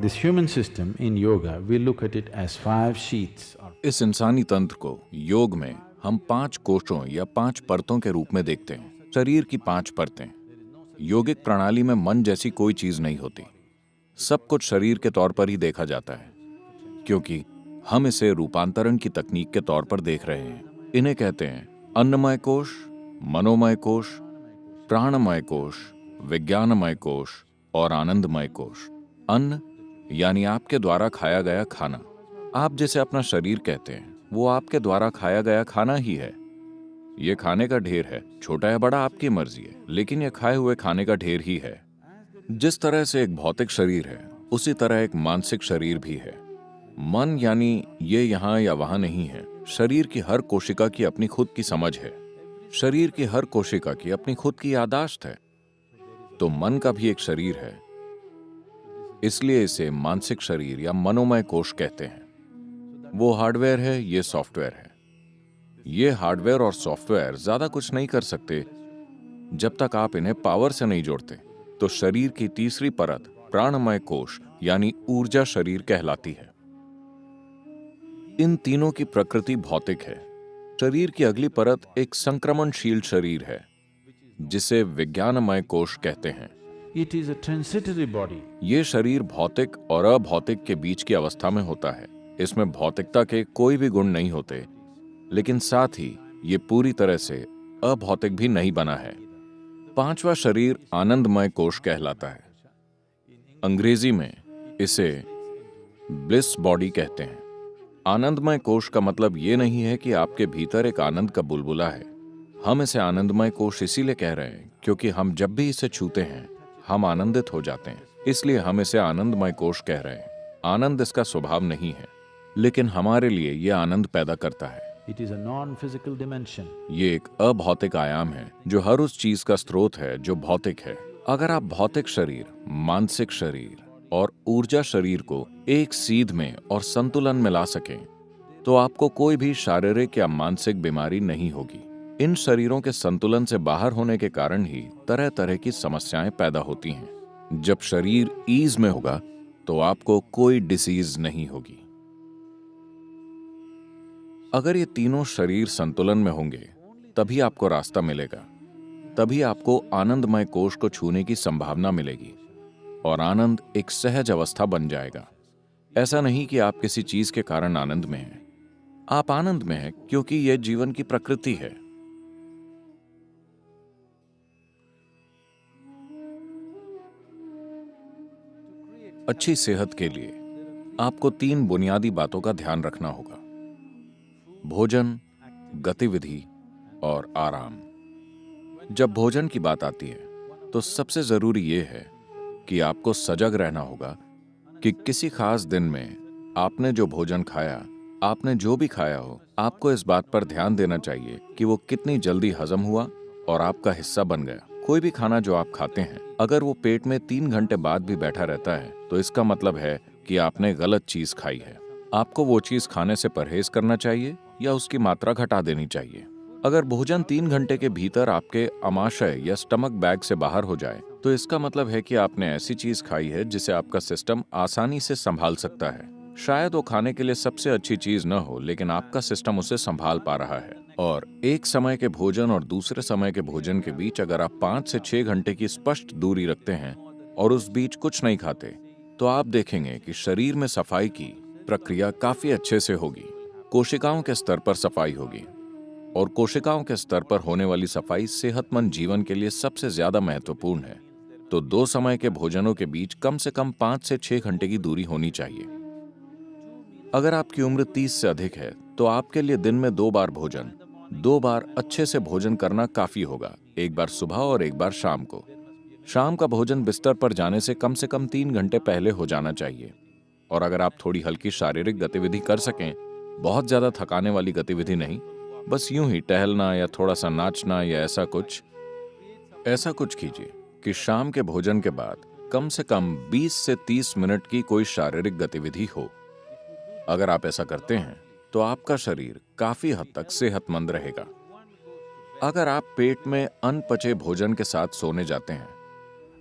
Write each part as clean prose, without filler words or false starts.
This human system in yoga, we look at it as 5 sheaths. इस इंसानी तंत्र को योग में हम 5 कोषों या 5 परतों के रूप में देखते हैं। शरीर की 5 परतें। योगिक प्रणाली में मन जैसी कोई चीज नहीं होती। सब कुछ शरीर के तौर पर ही देखा जाता है, क्योंकि हम इसे रूपांतरण की तकनीक के तौर पर देख रहे हैं। इन्हें कहते हैं अन्नमय कोश, मनोमय कोश, प्राणमय कोश, विज्ञानमय कोश और आनंदमय कोश। अन्न यानी आपके द्वारा खाया गया खाना। आप जिसे अपना शरीर कहते हैं, वो आपके द्वारा खाया गया खाना ही है। ये खाने का ढेर है, छोटा या बड़ा आपकी मर्जी है, लेकिन यह खाए हुए खाने का ढेर ही है। जिस तरह से एक भौतिक शरीर है, उसी तरह एक मानसिक शरीर भी है। मन यानी ये यहाँ या वहां नहीं है। शरीर की हर कोशिका की अपनी खुद की समझ है। शरीर की हर कोशिका की अपनी खुद की याददाश्त है। तो मन का भी एक शरीर है, इसलिए इसे मानसिक शरीर या मनोमय कोश कहते हैं। वो हार्डवेयर है, ये सॉफ्टवेयर है। ये हार्डवेयर और सॉफ्टवेयर ज्यादा कुछ नहीं कर सकते जब तक आप इन्हें पावर से नहीं जोड़ते। तो शरीर की तीसरी परत प्राणमय कोश यानी ऊर्जा शरीर कहलाती है। इन तीनों की प्रकृति भौतिक है। शरीर की अगली परत एक संक्रमणशील शरीर है, जिसे विज्ञानमय कोश कहते हैं। It is a transitory body. ये शरीर भौतिक और अभौतिक के बीच की अवस्था में होता है। इसमें भौतिकता के कोई भी गुण नहीं होते, लेकिन साथ ही ये पूरी तरह से अभौतिक भी नहीं बना है। 5वां शरीर आनंदमय कोश कहलाता है। अंग्रेजी में इसे ब्लिस बॉडी कहते हैं। आनंदमय कोश का मतलब ये नहीं है कि आपके भीतर एक आनंद का बुलबुला है। हम इसे आनंदमय कोश इसीलिए कह रहे हैं क्योंकि हम जब भी इसे छूते हैं, हम आनंदित हो जाते हैं, इसलिए हम इसे आनंदमय कोश कह रहे हैं। आनंद इसका स्वभाव नहीं है, लेकिन हमारे लिए यह आनंद पैदा करता है। It is a non-physical dimension. ये एक अभौतिक आयाम है जो हर उस चीज का स्रोत है जो भौतिक है। अगर आप भौतिक शरीर, मानसिक शरीर और ऊर्जा शरीर को एक सीध में और संतुलन में ला सकें, तो आपको कोई भी शारीरिक या मानसिक बीमारी नहीं होगी। इन शरीरों के संतुलन से बाहर होने के कारण ही तरह तरह की समस्याएं पैदा होती हैं। जब शरीर ईज में होगा, तो आपको कोई डिसीज नहीं होगी। अगर ये तीनों शरीर संतुलन में होंगे, तभी आपको रास्ता मिलेगा। तभी आपको आनंदमय कोश को छूने की संभावना मिलेगी और आनंद एक सहज अवस्था बन जाएगा। ऐसा नहीं कि आप किसी चीज के कारण आनंद में हैं। आप आनंद में हैं क्योंकि यह जीवन की प्रकृति है। अच्छी सेहत के लिए आपको 3 बुनियादी बातों का ध्यान रखना होगा: भोजन, गतिविधि और आराम। जब भोजन की बात आती है, तो सबसे जरूरी यह है कि आपको सजग रहना होगा कि किसी खास दिन में आपने जो भोजन खाया, आपने जो भी खाया हो, आपको इस बात पर ध्यान देना चाहिए कि वो कितनी जल्दी हजम हुआ और आपका हिस्सा बन गया। कोई भी खाना जो आप खाते हैं, अगर वो पेट में 3 घंटे बाद भी बैठा रहता है, तो इसका मतलब है कि आपने गलत चीज खाई है। आपको वो चीज खाने से परहेज करना चाहिए या उसकी मात्रा घटा देनी चाहिए। अगर भोजन 3 घंटे के भीतर आपके अमाशय या स्टमक बैग से बाहर हो जाए, तो इसका मतलब है कि आपने ऐसी चीज खाई है जिसे आपका सिस्टम आसानी से संभाल सकता है। शायद वो खाने के लिए सबसे अच्छी चीज न हो, लेकिन आपका सिस्टम उसे संभाल पा रहा है। और एक समय के भोजन और दूसरे समय के भोजन के बीच अगर आप 5 से 6 घंटे की स्पष्ट दूरी रखते हैं और उस बीच कुछ नहीं खाते, तो आप देखेंगे कि शरीर में सफाई की प्रक्रिया काफी अच्छे से होगी। कोशिकाओं के स्तर पर सफाई होगी, और कोशिकाओं के स्तर पर होने वाली सफाई सेहतमंद जीवन के लिए सबसे ज्यादा महत्वपूर्ण है। तो 2 समय के भोजनों के बीच कम से कम 5 से 6 घंटे की दूरी होनी चाहिए। अगर आपकी उम्र 30 से अधिक है, तो आपके लिए दिन में 2 बार भोजन, 2 बार अच्छे से भोजन करना काफी होगा। एक बार सुबह और एक बार शाम को। शाम का भोजन बिस्तर पर जाने से कम 3 घंटे पहले हो जाना चाहिए। और अगर आप थोड़ी हल्की शारीरिक गतिविधि कर सकें, बहुत ज्यादा थकाने वाली गतिविधि नहीं, बस यूं ही टहलना या थोड़ा सा नाचना या ऐसा कुछ कीजिए कि शाम के भोजन के बाद कम से कम 20 से 30 मिनट की कोई शारीरिक गतिविधि हो। अगर आप ऐसा करते हैं, तो आपका शरीर काफी हद तक सेहतमंद रहेगा। अगर आप पेट में अनपचे भोजन के साथ सोने जाते हैं,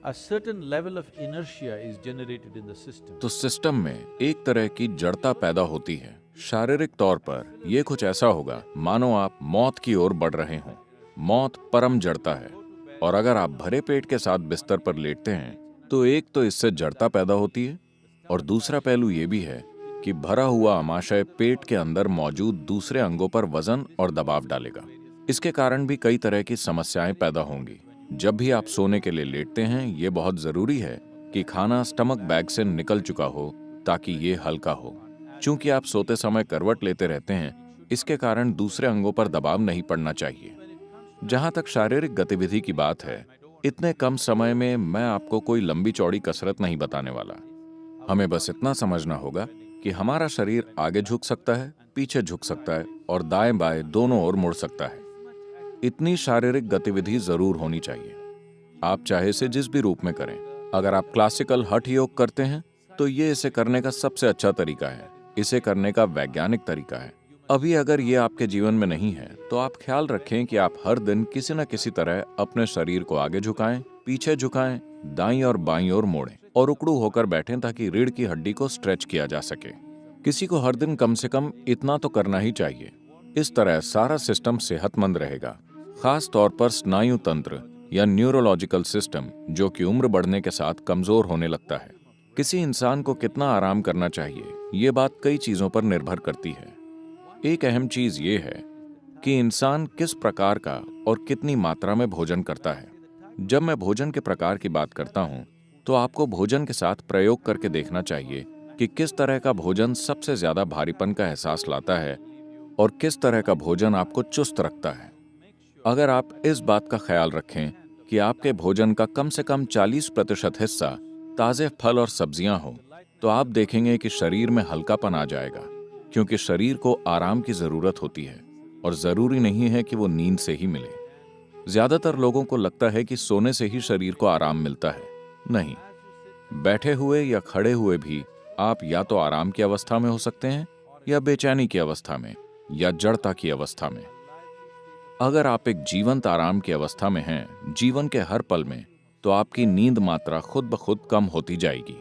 a certain level of inertia is generated in the system. तो सिस्टम में एक तरह की जड़ता पैदा होती है। शारीरिक तौर पर यह कुछ ऐसा होगा मानो आप मौत की ओर बढ़ रहे हों। मौत परम जड़ता है, और अगर आप भरे पेट के साथ बिस्तर पर लेटते हैं तो एक तो इससे जड़ता पैदा होती है, और दूसरा पहलू यह भी है कि भरा हुआ आमाशय पेट के अंदर मौजूद दूसरे अंगों पर वजन और दबाव डालेगा। इसके कारण भी कई तरह की समस्याएं पैदा होंगी। जब भी आप सोने के लिए लेटते हैं, ये बहुत जरूरी है कि खाना स्टमक बैग से निकल चुका हो ताकि ये हल्का हो। चूंकि आप सोते समय करवट लेते रहते हैं, इसके कारण दूसरे अंगों पर दबाव नहीं पड़ना चाहिए। जहां तक शारीरिक गतिविधि की बात है, इतने कम समय में मैं आपको कोई लंबी चौड़ी कसरत नहीं बताने वाला। हमें बस इतना समझना होगा कि हमारा शरीर आगे झुक सकता है, पीछे झुक सकता है और दाएं बाएं दोनों ओर मुड़ सकता है। इतनी शारीरिक गतिविधि जरूर होनी चाहिए। आप चाहे इसे जिस भी रूप में करें। अगर आप क्लासिकल हठ योग करते हैं तो ये इसे करने का सबसे अच्छा तरीका है। इसे करने का वैज्ञानिक तरीका है। अभी अगर ये आपके जीवन में नहीं है तो आप ख्याल रखें कि आप हर दिन किसी न किसी तरह अपने शरीर को आगे झुकाएं, पीछे झुकाएं, दाईं और बाईं ओर मोड़ें और उकड़ू होकर बैठें ताकि रीढ़ की हड्डी को स्ट्रेच किया जा सके। किसी को हर दिन कम से कम इतना तो करना ही चाहिए। इस तरह सारा सिस्टम सेहतमंद रहेगा, खास तौर पर स्नायु तंत्र या न्यूरोलॉजिकल सिस्टम, जो कि उम्र बढ़ने के साथ कमजोर होने लगता है। किसी इंसान को कितना आराम करना चाहिए, ये बात कई चीजों पर निर्भर करती है। एक अहम चीज ये है कि इंसान किस प्रकार का और कितनी मात्रा में भोजन करता है। जब मैं भोजन के प्रकार की बात करता हूं, तो आपको भोजन के साथ प्रयोग करके देखना चाहिए कि किस तरह का भोजन सबसे ज्यादा भारीपन का एहसास लाता है और किस तरह का भोजन आपको चुस्त रखता है। अगर आप इस बात का ख्याल रखें कि आपके भोजन का कम से कम 40% हिस्सा ताजे फल और सब्जियां हो, तो आप देखेंगे कि शरीर में हल्कापन आ जाएगा, क्योंकि शरीर को आराम की जरूरत होती है और जरूरी नहीं है कि वो नींद से ही मिले। ज्यादातर लोगों को लगता है कि सोने से ही शरीर को आराम मिलता है। नहीं, बैठे हुए या खड़े हुए भी आप या तो आराम की अवस्था में हो सकते हैं, या बेचैनी की अवस्था में, या जड़ता की अवस्था में। अगर आप एक जीवंत आराम की अवस्था में हैं, जीवन के हर पल में, तो आपकी नींद मात्रा खुद ब खुद कम होती जाएगी।